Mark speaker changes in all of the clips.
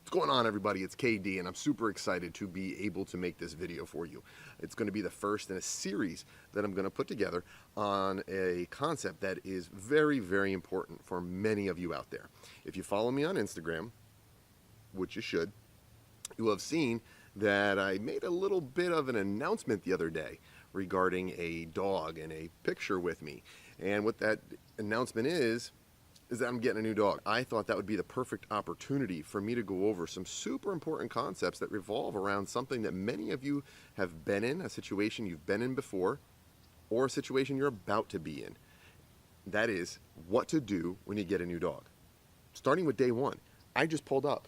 Speaker 1: What's going on, everybody? It's KD, and I'm super excited to be able to make this video for you. It's going to be the first in a series that I'm going to put together on a concept that is very, very important for many of you out there. If you follow me on Instagram, which you should, you will have seen that I made a little bit of an announcement the other day regarding a dog and a picture with me. And what that announcement is that I'm getting a new dog. I thought that would be the perfect opportunity for me to go over some super important concepts that revolve around something that many of you have been in, a situation you've been in before, or a situation you're about to be in. That is what to do when you get a new dog. Starting with day one, I just pulled up.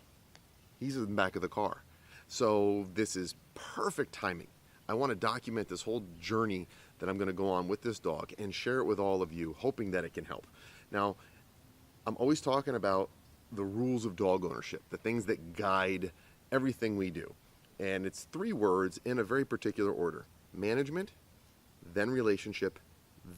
Speaker 1: He's in the back of the car. So this is perfect timing. I want to document this whole journey that I'm going to go on with this dog and share it with all of you, hoping that it can help. Now, I'm always talking about the rules of dog ownership, the things that guide everything we do. And it's 3 words in a very particular order: management, then relationship,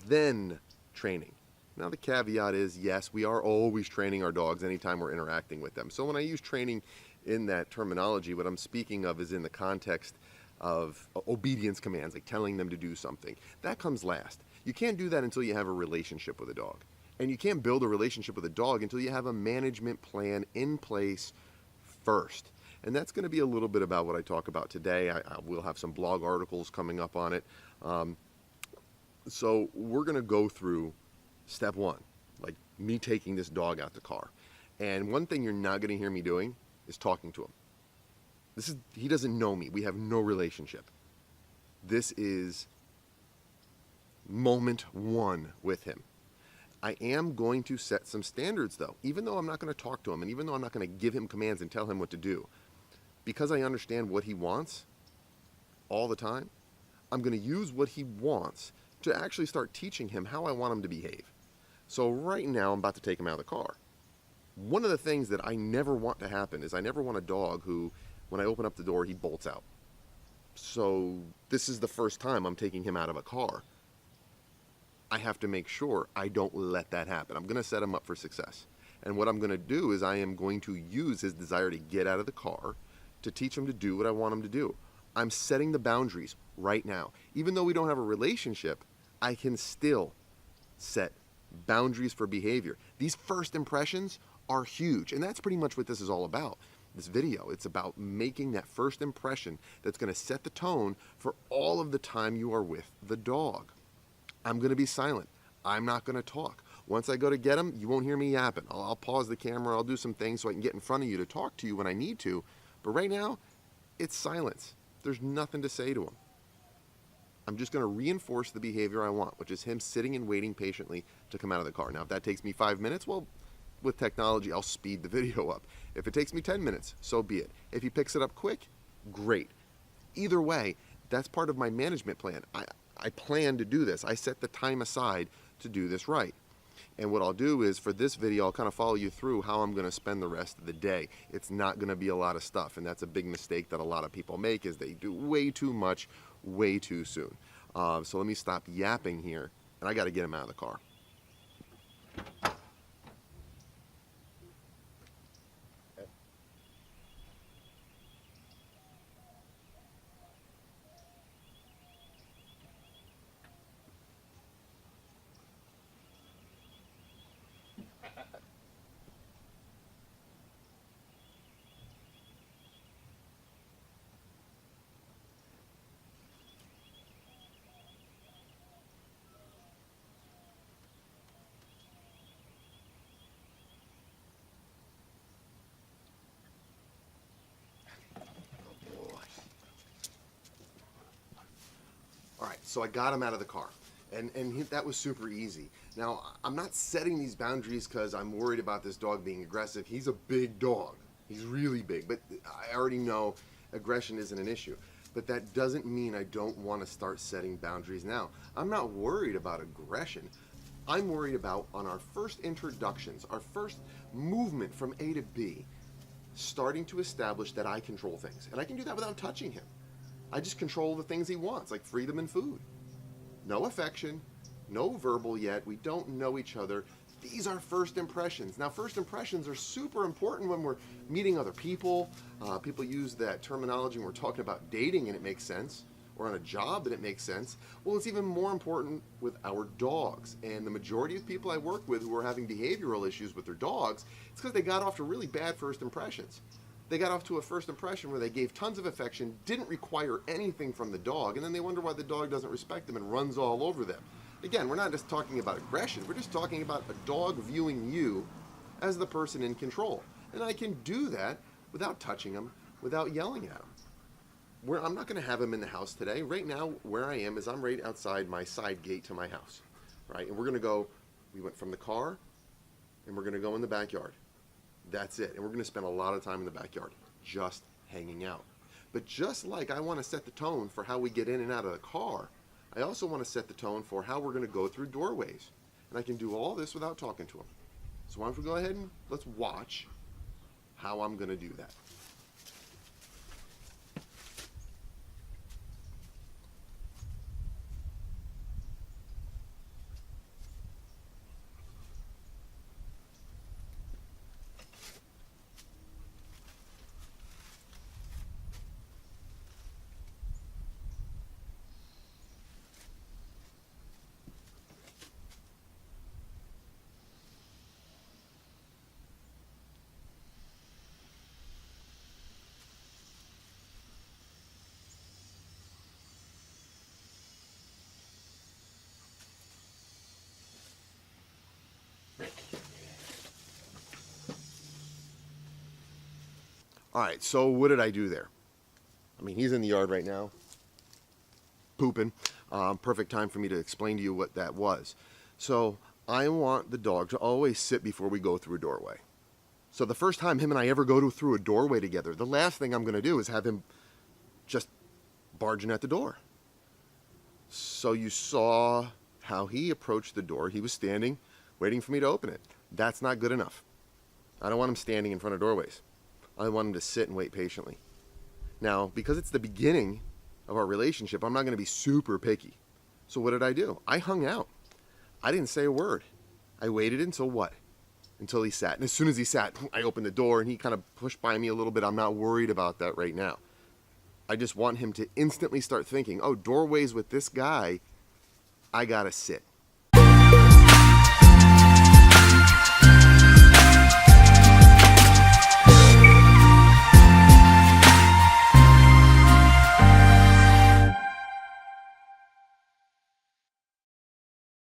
Speaker 1: then training. Now the caveat is, yes, we are always training our dogs anytime we're interacting with them. So when I use training in that terminology, what I'm speaking of is in the context of obedience commands, like telling them to do something. That comes last. You can't do that until you have a relationship with a dog. And you can't build a relationship with a dog until you have a management plan in place first. And that's going to be a little bit about what I talk about today. I will have some blog articles coming up on it. So we're going to go through step 1, like me taking this dog out the car. And one thing you're not going to hear me doing is talking to him. He doesn't know me. We have no relationship. This is moment 1 with him. I am going to set some standards, though, even though I'm not going to talk to him and even though I'm not going to give him commands and tell him what to do. Because I understand what he wants all the time, I'm going to use what he wants to actually start teaching him how I want him to behave. So right now, I'm about to take him out of the car. One of the things that I never want to happen is I never want a dog who, when I open up the door, he bolts out. So this is the first time I'm taking him out of a car. I have to make sure I don't let that happen. I'm going to set him up for success. And what I'm going to do is I am going to use his desire to get out of the car to teach him to do what I want him to do. I'm setting the boundaries right now. Even though we don't have a relationship, I can still set boundaries for behavior. These first impressions are huge. And that's pretty much what this is all about. This video, it's about making that first impression that's going to set the tone for all of the time you are with the dog. I'm going to be silent. I'm not going to talk. Once I go to get him, you won't hear me yapping. I'll pause the camera. I'll do some things so I can get in front of you to talk to you when I need to. But right now, it's silence. There's nothing to say to him. I'm just going to reinforce the behavior I want, which is him sitting and waiting patiently to come out of the car. Now, if that takes me 5 minutes, well, with technology, I'll speed the video up. If it takes me 10 minutes, so be it. If he picks it up quick, great. Either way, that's part of my management plan. I plan to do this. I set the time aside to do this right. And what I'll do is for this video, I'll kind of follow you through how I'm going to spend the rest of the day. It's not going to be a lot of stuff. And that's a big mistake that a lot of people make, is they do way too much, way too soon. So let me stop yapping here. And I got to get him out of the car. All right, so I got him out of the car, and that was super easy. Now, I'm not setting these boundaries because I'm worried about this dog being aggressive. He's a big dog. He's really big, but I already know aggression isn't an issue. But that doesn't mean I don't want to start setting boundaries now. I'm not worried about aggression. I'm worried about, on our first introductions, our first movement from A to B, starting to establish that I control things. And I can do that without touching him. I just control the things he wants, like freedom and food. No affection, no verbal yet. We don't know each other. These are first impressions. Now, first impressions are super important when we're meeting other people. People use that terminology when we're talking about dating and it makes sense, or on a job and it makes sense. Well, it's even more important with our dogs. And the majority of people I work with who are having behavioral issues with their dogs, it's because they got off to really bad first impressions. They got off to a first impression where they gave tons of affection, didn't require anything from the dog, and then they wonder why the dog doesn't respect them and runs all over them. Again, we're not just talking about aggression, we're just talking about a dog viewing you as the person in control. And I can do that without touching him, without yelling at him. I'm not going to have him in the house today. Right now, where I am is I'm right outside my side gate to my house, right? And we went from the car, and we're going to go in the backyard. That's it. And we're going to spend a lot of time in the backyard, just hanging out. But just like I want to set the tone for how we get in and out of the car, I also want to set the tone for how we're going to go through doorways. And I can do all this without talking to him. So why don't we go ahead and let's watch how I'm going to do that. All right, so what did I do there? I mean, he's in the yard right now, pooping. Perfect time for me to explain to you what that was. So I want the dog to always sit before we go through a doorway. So the first time him and I ever go through a doorway together, the last thing I'm going to do is have him just barging at the door. So you saw how he approached the door. He was standing, waiting for me to open it. That's not good enough. I don't want him standing in front of doorways. I want him to sit and wait patiently. Now, because it's the beginning of our relationship, I'm not going to be super picky. So what did I do? I hung out. I didn't say a word. I waited until what? Until he sat. And as soon as he sat, I opened the door and he kind of pushed by me a little bit. I'm not worried about that right now. I just want him to instantly start thinking, oh, doorways with this guy, I got to sit.